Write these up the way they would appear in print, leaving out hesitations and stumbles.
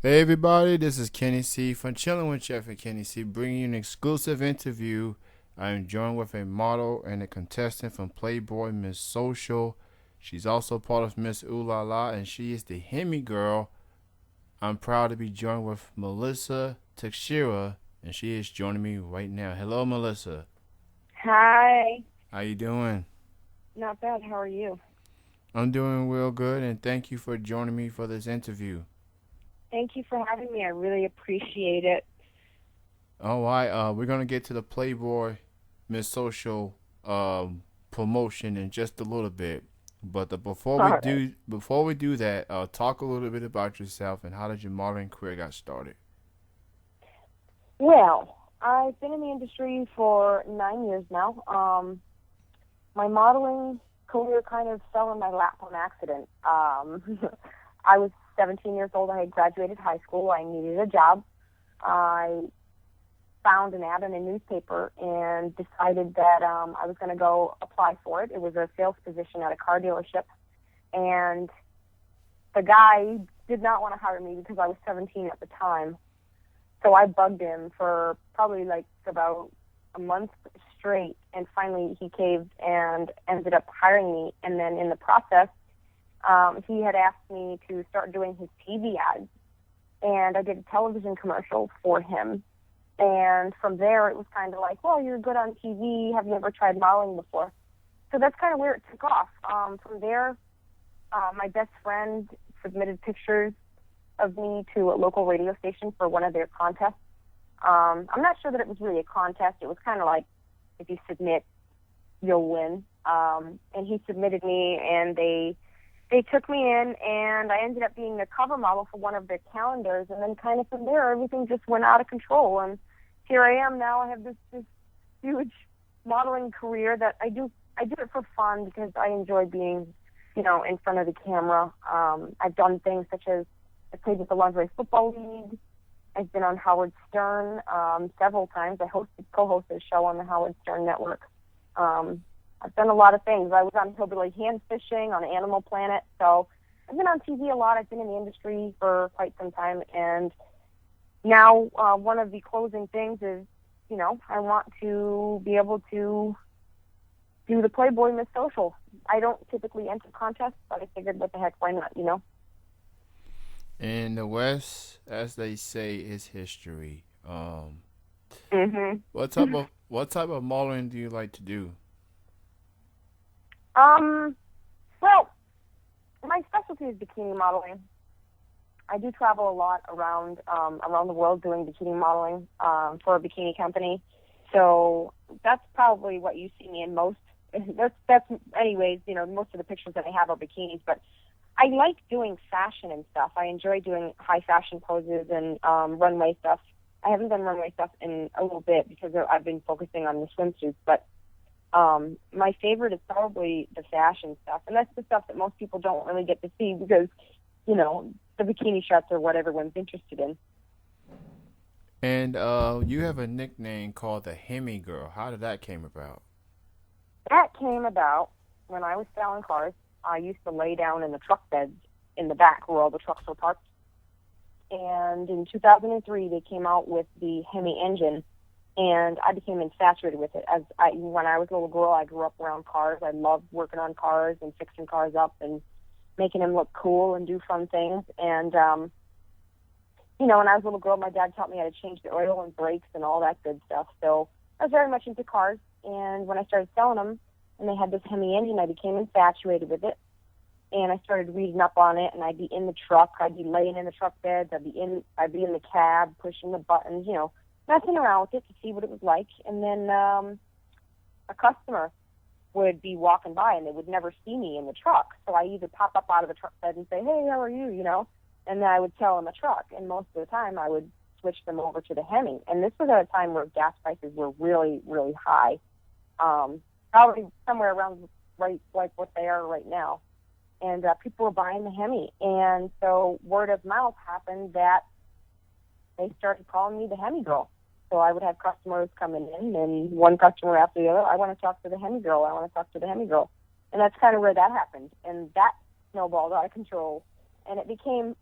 Hey everybody, this is Kenny C from Chilling with Jeff and Kenny C, bringing you an exclusive interview. I am joined with a model and a contestant from Playboy, Miss Social. She's also part of Miss Ooh La La, and she is the Hemi girl. I'm proud to be joined with Melissa Teixeira, and she is joining me right now. Hello, Melissa. Hi. How you doing? Not bad. How are you? I'm doing real good, and thank you for joining me for this interview. Thank you for having me. I really appreciate it. All right, we're gonna get to the Playboy Miss Social promotion in just a little bit. But before All we right. do that, talk a little bit about yourself and how did your modeling career got started. Well, I've been in the industry for 9 years now. My modeling career kind of fell in my lap on accident. I was 17 years old. I had graduated high school. I needed a job. I found an ad in a newspaper and decided that I was going to go apply for it. It was a sales position at a car dealership. And the guy did not want to hire me because I was 17 at the time. So I bugged him for probably like about a month straight. And finally he caved and ended up hiring me. And then in the process, he had asked me to start doing his TV ads. And I did a television commercial for him. And from there, it was kind of like, well, you're good on TV. Have you ever tried modeling before? So that's kind of where it took off. From there, my best friend submitted pictures of me to a local radio station for one of their contests. I'm not sure that it was really a contest. It was kind of like if you submit, you'll win. And he submitted me, and they took me in, and I ended up being the cover model for one of their calendars. And then kind of from there, everything just went out of control. And here I am now. I have this huge modeling career that I do. I do it for fun because I enjoy being, in front of the camera. I've done things such as I played with the Lingerie Football League. I've been on Howard Stern several times. I co-hosted a show on the Howard Stern Network. I've done a lot of things. I was on Hillbilly Hand Fishing on Animal Planet. So I've been on TV a lot. I've been in the industry for quite some time. And now one of the closing things is, I want to be able to do the Playboy Miss Social. I don't typically enter contests, but I figured, what the heck, why not? In the West, as they say, is history. Mhm. What type of modeling do you like to do? um. Well, my specialty is bikini modeling. I do travel a lot around the world doing bikini modeling for a bikini company. So that's probably what you see me in most. That's anyways. Most of the pictures that I have are bikinis, but I like doing fashion and stuff. I enjoy doing high fashion poses and runway stuff. I haven't done runway stuff in a little bit because I've been focusing on the swimsuits, but my favorite is probably the fashion stuff, and that's the stuff that most people don't really get to see because, the bikini shots are what everyone's interested in. And you have a nickname called the Hemi Girl. How did that came about? That came about when I was selling cars. I used to lay down in the truck beds in the back where all the trucks were parked. And in 2003, they came out with the Hemi engine, and I became infatuated with it. When I was a little girl, I grew up around cars. I loved working on cars and fixing cars up and making them look cool and do fun things. And when I was a little girl, my dad taught me how to change the oil and brakes and all that good stuff. So I was very much into cars. And when I started selling them, and they had this Hemi engine, I became infatuated with it. And I started reading up on it. And I'd be in the truck, I'd be laying in the truck beds, I'd be in the cab, pushing the buttons, messing around with it to see what it was like. And then a customer would be walking by, and they would never see me in the truck. So I either pop up out of the truck bed and say, "Hey, how are you?" And then I would sell them a truck. And most of the time, I would switch them over to the Hemi. And this was at a time where gas prices were really, really high, probably somewhere around right like what they are right now. And people were buying the Hemi. And so word of mouth happened that they started calling me the Hemi girl. So I would have customers coming in, and one customer after the other, "I want to talk to the Hemi girl. I want to talk to the Hemi girl." And that's kind of where that happened. And that snowballed out of control. and it became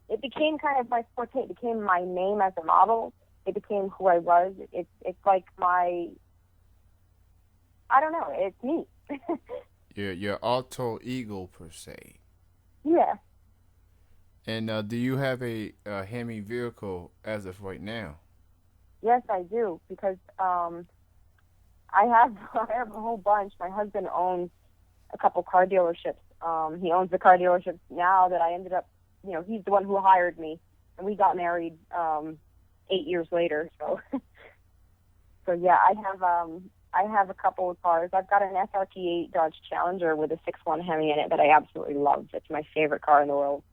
kind of my forte. It became my name as a model. It became who I was. It's like I don't know. It's me. Your alter ego per se. Yeah. And do you have a Hemi vehicle as of right now? Yes, I do, because I have I have a whole bunch. My husband owns a couple car dealerships. He owns the car dealerships now that I ended up, he's the one who hired me, and we got married 8 years later. So, so yeah, I have a couple of cars. I've got an SRT8 Dodge Challenger with a 6.1 Hemi in it that I absolutely love. It's my favorite car in the world.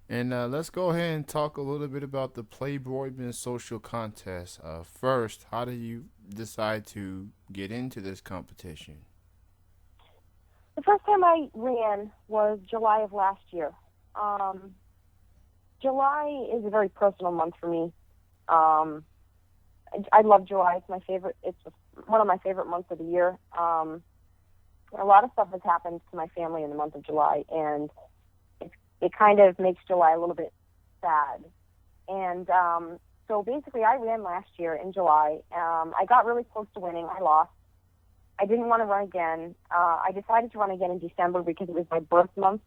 And let's go ahead and talk a little bit about the Playboy Miss Social contest. First, how did you decide to get into this competition? The first time I ran was July of last year. July is a very personal month for me. I love July. It's my favorite. It's one of my favorite months of the year. A lot of stuff has happened to my family in the month of July, and it kind of makes July a little bit sad. And so basically I ran last year in July. I got really close to winning. I lost. I didn't want to run again. I decided to run again in December because it was my birth month.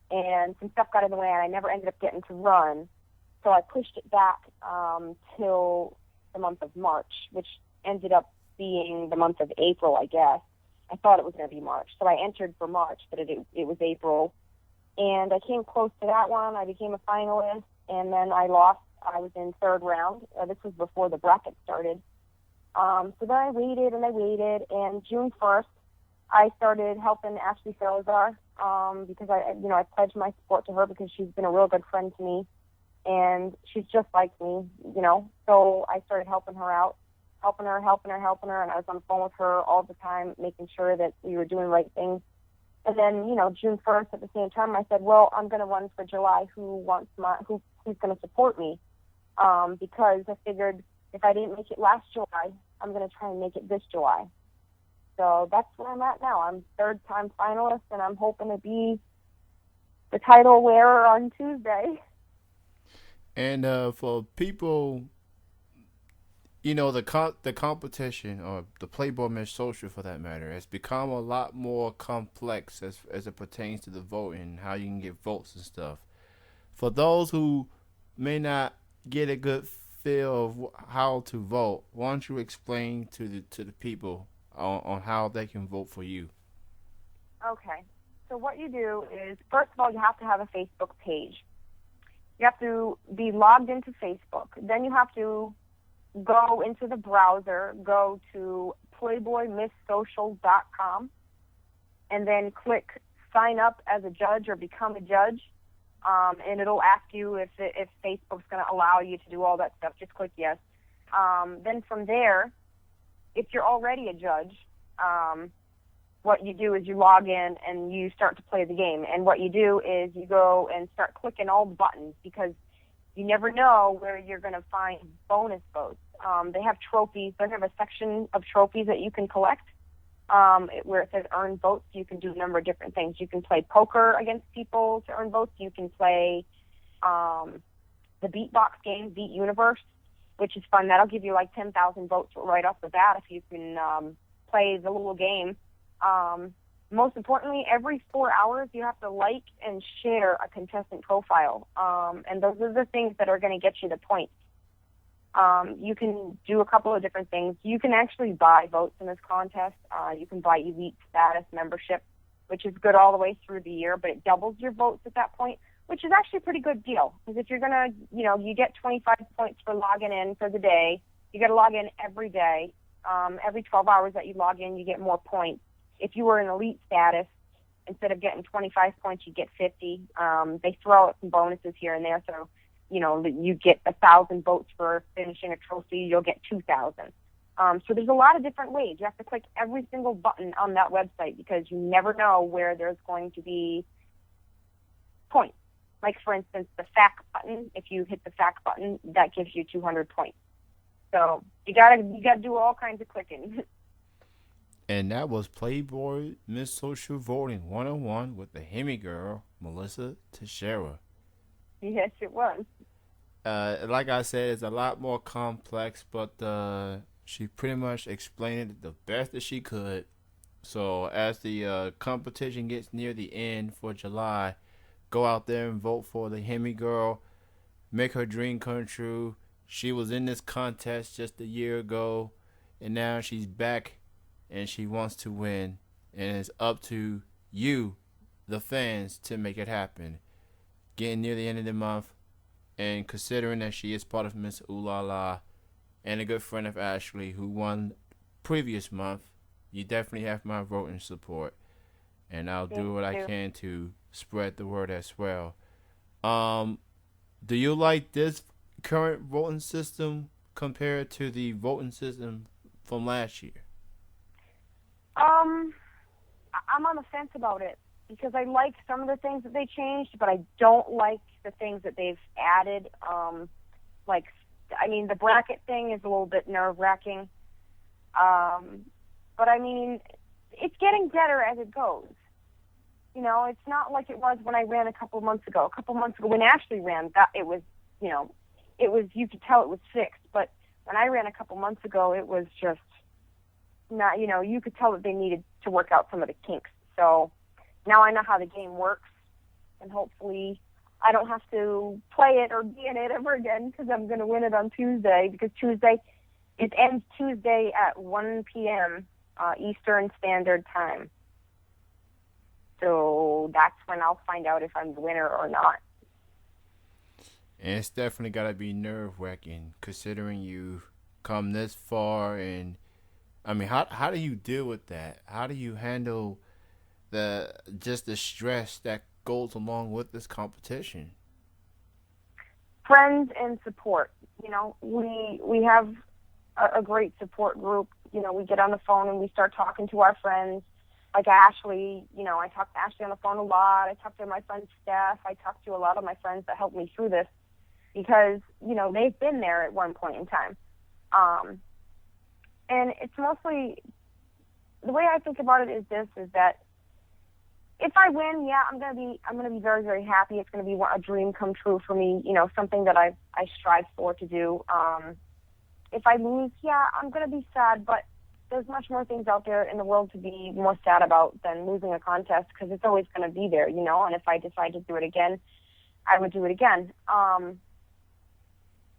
And some stuff got in the way, and I never ended up getting to run. So I pushed it back till the month of March, which ended up being the month of April, I guess. I thought it was going to be March. So I entered for March, but it was April. And I came close to that one. I became a finalist, and then I lost. I was in third round. This was before the bracket started. So then I waited, and June 1st, I started helping Ashley Salazar because I pledged my support to her because she's been a real good friend to me, and she's just like me, So I started helping her out, helping her, and I was on the phone with her all the time, making sure that we were doing the right things. And then, June 1st, at the same time, I said, well, I'm going to run for July. Who's going to support me? Because I figured if I didn't make it last July, I'm going to try and make it this July. So that's where I'm at now. I'm third-time finalist, and I'm hoping to be the title wearer on Tuesday. And for people, the competition, or the Playboy Miss Social for that matter, has become a lot more complex as it pertains to the voting, how you can get votes and stuff. For those who may not get a good feel of how to vote, why don't you explain to the people on how they can vote for you? Okay. So what you do is, first of all, you have to have a Facebook page. You have to be logged into Facebook. Then you have to go into the browser, go to playboymissocial.com, and then click sign up as a judge or become a judge. And it'll ask you if Facebook's going to allow you to do all that stuff. Just click yes. Then from there, if you're already a judge, what you do is you log in and you start to play the game. And what you do is you go and start clicking all the buttons, because you never know where you're going to find bonus votes. They have trophies. They have a section of trophies that you can collect where it says earn votes. You can do a number of different things. You can play poker against people to earn votes. You can play the beatbox game, Beat Universe, which is fun. That'll give you like 10,000 votes right off the bat if you can play the little game. Most importantly, every 4 hours you have to like and share a contestant profile. And those are the things that are going to get you the points. You can do a couple of different things. You can actually buy votes in this contest. You can buy elite status membership, which is good all the way through the year, but it doubles your votes at that point, which is actually a pretty good deal. Because if you're going to, you get 25 points for logging in for the day. You got to log in every day. Every 12 hours that you log in, you get more points. If you were in elite status, instead of getting 25 points, you get 50. They throw out some bonuses here and there, so you get 1,000 votes for finishing a trophy, you'll get 2,000. So there's a lot of different ways. You have to click every single button on that website because you never know where there's going to be points. Like, for instance, the FAQ button. If you hit the FAQ button, that gives you 200 points. So you gotta do all kinds of clicking. And that was Playboy Miss Social Voting 101 with the Hemi girl, Melissa Teixeira. Yes, it was. Like I said, it's a lot more complex, but she pretty much explained it the best that she could. So as the competition gets near the end for July, go out there and vote for the Hemi girl. Make her dream come true. She was in this contest just a year ago, and now she's back, and she wants to win. And it's up to you, the fans, to make it happen. Getting near the end of the month, and considering that she is part of Miss Ooh La La and a good friend of Ashley who won previous month, you definitely have my vote and support. And I'll Thank do what I you. can to spread the word as well. Um, do you like this current voting system compared to the voting system from last year? I'm on the fence about it because I like some of the things that they changed, but I don't like the things that they've added. Like, I mean, the bracket thing is a little bit nerve-wracking. But I mean, it's getting better as it goes. You know, it's not like it was when I ran a couple months ago. A couple months ago when Ashley ran, that it was, you know, it was, you could tell it was fixed. But when I ran a couple months ago, it was just not, you know, you could tell that they needed to work out some of the kinks. So now I know how the game works, and hopefully I don't have to play it or be in it ever again because I'm going to win it on Tuesday, because it ends Tuesday at 1 p.m. Eastern Standard Time. So that's when I'll find out if I'm the winner or not. And it's definitely got to be nerve wracking considering you come this far. And I mean, how do you deal with that? How do you handle the stress that goes along with this competition? Friends and support. You know, we have a great support group. You know, we get on the phone and we start talking to our friends. Like Ashley, you know, I talk to Ashley on the phone a lot. I talk to my friend Steph. I talk to a lot of my friends that helped me through this because, you know, they've been there at one point in time. And it's mostly, the way I think about it is this, is that if I win, yeah, I'm gonna be very, very happy. It's gonna be a dream come true for me. You know, something that I strive for to do. If I lose, yeah, I'm gonna be sad. But there's much more things out there in the world to be more sad about than losing a contest, because it's always gonna be there, you know. And if I decide to do it again, I would do it again.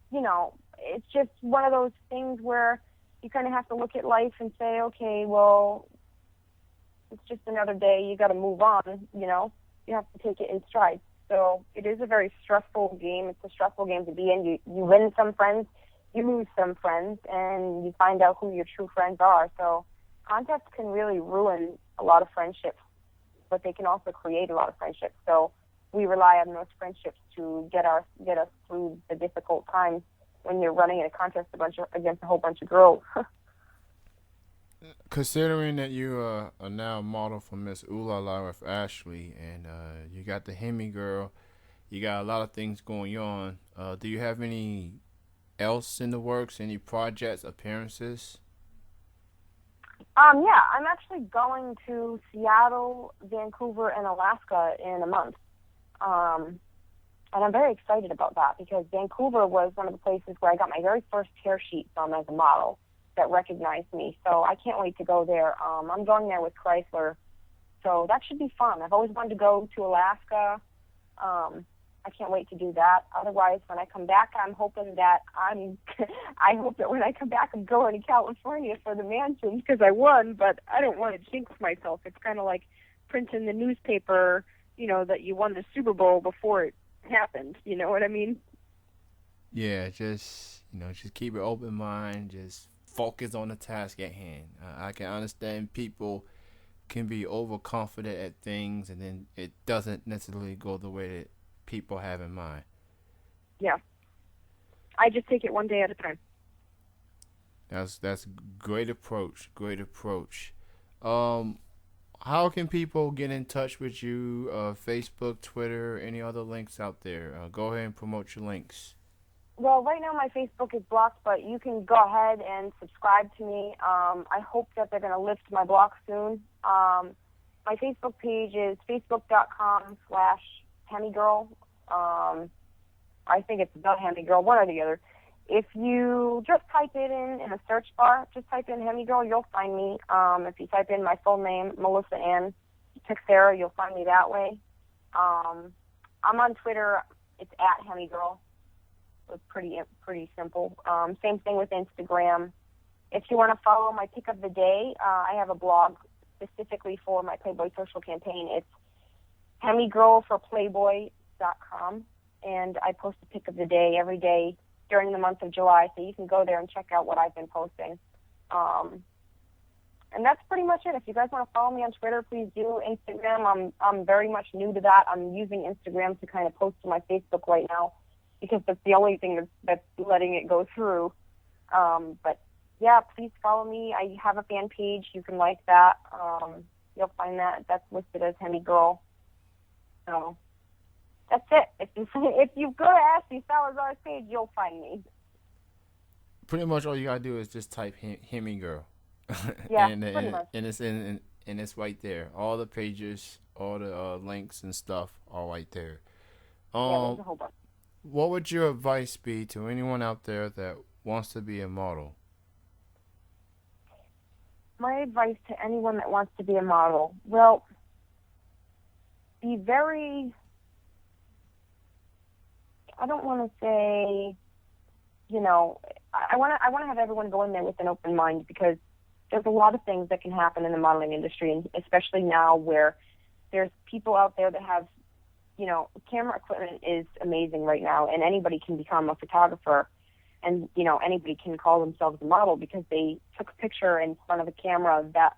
You know, it's just one of those things where you kind of have to look at life and say, okay, well, it's just another day. You got to move on, you know. You have to take it in stride. So it is a very stressful game. It's a stressful game to be in. You win some friends, you lose some friends, and you find out who your true friends are. So contests can really ruin a lot of friendships, but they can also create a lot of friendships. So we rely on those friendships to get us through the difficult times when you're running in a contest against a whole bunch of girls. Considering that you are now a model for Miss Ooh La La with Ashley, and you got the Hemi girl, you got a lot of things going on. Do you have any else in the works? Any projects, appearances? Yeah, I'm actually going to Seattle, Vancouver, and Alaska in a month. And I'm very excited about that because Vancouver was one of the places where I got my very first tear sheet from as a model that recognized me. So I can't wait to go there. I'm going there with Chrysler. So that should be fun. I've always wanted to go to Alaska. I can't wait to do that. Otherwise, when I come back, I'm hoping that I hope that when I come back, I'm going to California for the mansion because I won, but I don't want to jinx myself. It's kind of like printing the newspaper, you know, that you won the Super Bowl before it happened. You know what I mean? Yeah, just keep an open mind. Just focus on the task at hand. I can understand people can be overconfident at things, and then it doesn't necessarily go the way that people have in mind. Yeah. I just take it one day at a time. That's great approach. Great approach. How can people get in touch with you? Facebook, Twitter, any other links out there? Go ahead and promote your links. Well, right now my Facebook is blocked, but you can go ahead and subscribe to me. I hope that they're going to lift my block soon. My Facebook page is facebook.com/HemiGirl. I think it's the HemiGirl, one or the other. If you just type it in a search bar, just type in HemiGirl, you'll find me. If you type in my full name, Melissa Ann Teixeira, you'll find me that way. I'm on Twitter. It's @HemiGirl. It's pretty simple. Same thing with Instagram. If you want to follow my pick of the day, I have a blog specifically for my Playboy social campaign. It's HemiGirlForPlayboy.com, and I post a pick of the day every day during the month of July, so you can go there and check out what I've been posting. And that's pretty much it. If you guys want to follow me on Twitter, please do. Instagram, I'm very much new to that. I'm using Instagram to kind of post to my Facebook right now because that's the only thing that's letting it go through. But yeah, please follow me. I have a fan page. You can like that. You'll find that's listed as Hemi Girl. So that's it. If you go to Ashley Salazar's page, you'll find me. Pretty much all you gotta do is just type Hemi Girl. Yeah, pretty much. And it's right there. All the pages, all the links and stuff are right there. There's a whole bunch. What would your advice be to anyone out there that wants to be a model? My advice to anyone that wants to be a model, well, be very, I don't want to say, I want to have everyone go in there with an open mind because there's a lot of things that can happen in the modeling industry, and especially now where there's people out there that have, camera equipment is amazing right now, and anybody can become a photographer, and, anybody can call themselves a model because they took a picture in front of a camera that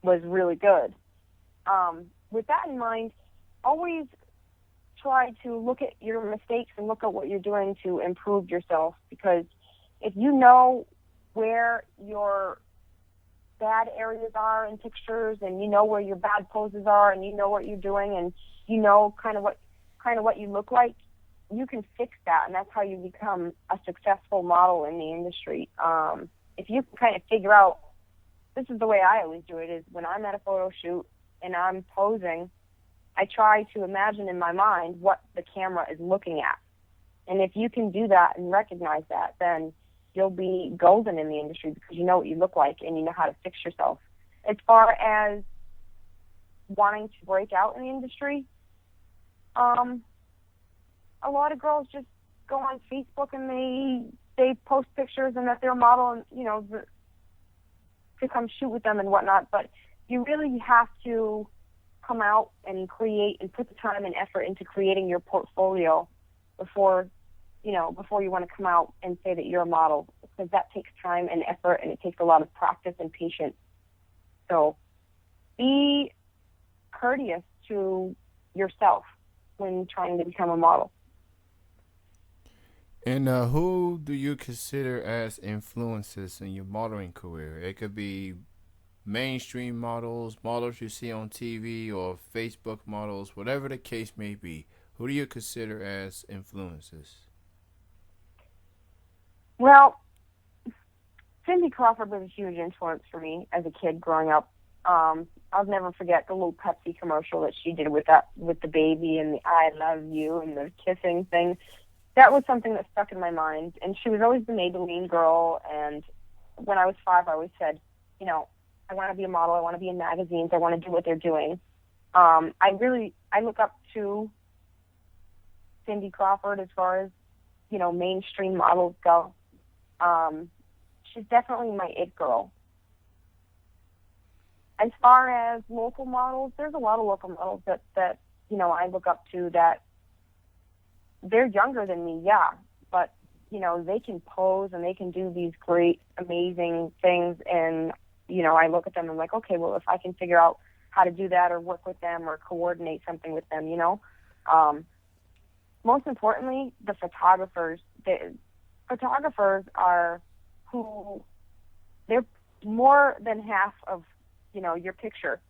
was really good. With that in mind, always try to look at your mistakes and look at what you're doing to improve yourself, because if you know where your bad areas are in pictures, and you know where your bad poses are, and you know what you're doing, and you know kind of what you look like, you can fix that, and that's how you become a successful model in the industry. If you can kind of figure out, this is the way I always do it, is when I'm at a photo shoot and I'm posing, I try to imagine in my mind what the camera is looking at. And if you can do that and recognize that, then you'll be golden in the industry because you know what you look like and you know how to fix yourself. As far as wanting to break out in the industry, a lot of girls just go on Facebook and they post pictures and that they're a model and, to come shoot with them and whatnot. But you really have to come out and create and put the time and effort into creating your portfolio before you want to come out and say that you're a model, because that takes time and effort and it takes a lot of practice and patience. So be courteous to yourself when trying to become a model. And who do you consider as influences in your modeling career? It could be mainstream models you see on TV, or Facebook models, whatever the case may be. Who do you consider as influences? Well, Cindy Crawford was a huge influence for me as a kid growing up. I'll never forget the little Pepsi commercial that she did with the baby and the "I love you" and the kissing thing. That was something that stuck in my mind. And she was always the Maybelline girl. And when I was 5, I always said, I want to be a model. I want to be in magazines. I want to do what they're doing. I look up to Cindy Crawford as far as, mainstream models go. She's definitely my it girl. As far as local models, there's a lot of local models that I look up to that they're younger than me, yeah, but, they can pose and they can do these great, amazing things, and, I look at them and I'm like, okay, well, if I can figure out how to do that or work with them or coordinate something with them, most importantly, the photographers. The photographers are they're more than half of, your picture.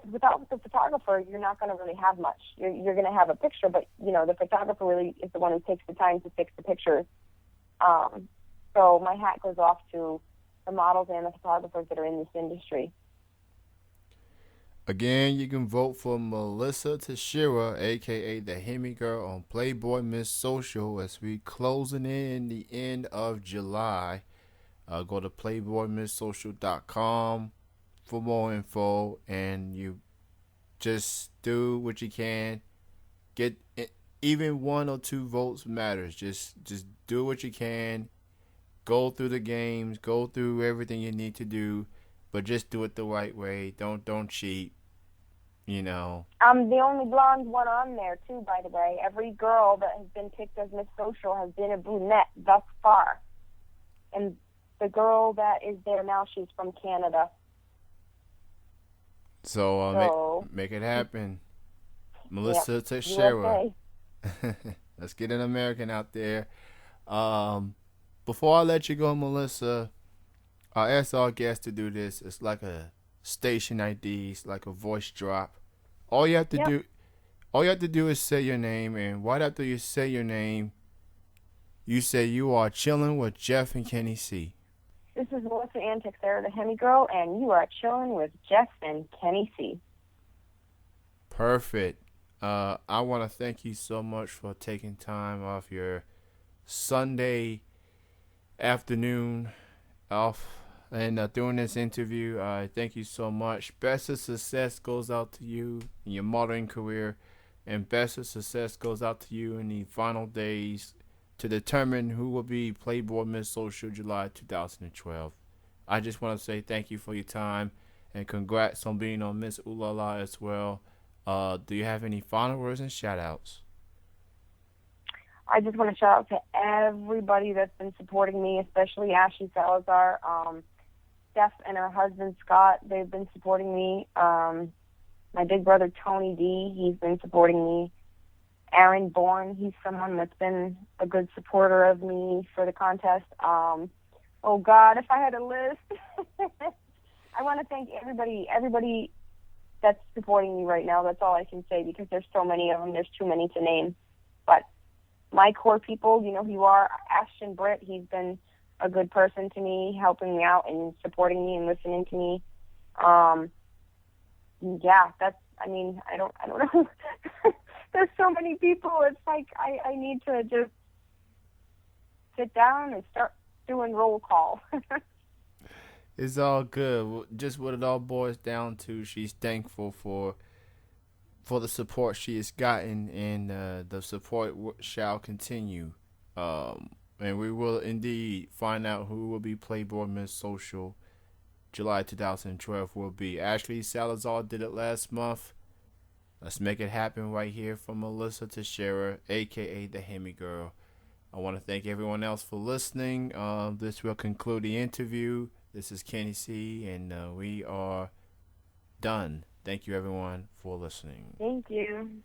without the photographer, you're not going to really have much. You're going to have a picture, but the photographer really is the one who takes the time to fix the pictures. So my hat goes off to the models and the photographers that are in this industry. Again, you can vote for Melissa Teixeira, aka the Hemi Girl, on Playboy Miss Social as we closing in the end of July. Go to playboymissocial.com for more info, and you just do what you can. Get it, even 1 or 2 votes matters. Just do what you can. Go through the games, go through everything you need to do, but just do it the right way. Don't cheat. I'm the only blonde one on there too, by the way. Every girl that has been picked as Miss Social has been a brunette thus far. And the girl that is there now, she's from Canada. So make it happen. Melissa Teixeira. Let's get an American out there. Before I let you go, Melissa, I ask all guests to do this. It's like a station ID. It's like a voice drop. All you have to do is say your name, and right after you say your name, you say you are chilling with Jeff and Kenny C. This is Melissa Ann Teixeira, the Hemi Girl, and you are chilling with Jeff and Kenny C. Perfect. I want to thank you so much for taking time off your Sunday afternoon off and doing this interview. Thank you so much. Best of success goes out to you in your modeling career, and best of success goes out to you in the final days to determine who will be Playboy Miss Social July 2012. I just want to say thank you for your time, and congrats on being on Miss Ooh La La as well. Do you have any final words and shout outs? I just want to shout out to everybody that's been supporting me, especially Ashley Salazar, Steph and her husband Scott. They've been supporting me. My big brother Tony D, he's been supporting me. Aaron Bourne, he's someone that's been a good supporter of me for the contest. Oh God, if I had a list, I want to thank everybody that's supporting me right now. That's all I can say, because there's so many of them. There's too many to name. But my core people, you know who you are. Ashton Britt, he's been a good person to me, helping me out and supporting me and listening to me. Yeah, I don't know. There's so many people. It's like I need to just sit down and start doing roll call. It's all good. Just what it all boils down to, she's thankful for the support she has gotten, and the support shall continue. And we will indeed find out who will be Playboy Miss Social July 2012 will be. Ashley Salazar did it last month. Let's make it happen right here from Melissa Teixeira, a.k.a. the Hemi Girl. I want to thank everyone else for listening. This will conclude the interview. This is Kenny C, and we are done. Thank you, everyone, for listening. Thank you.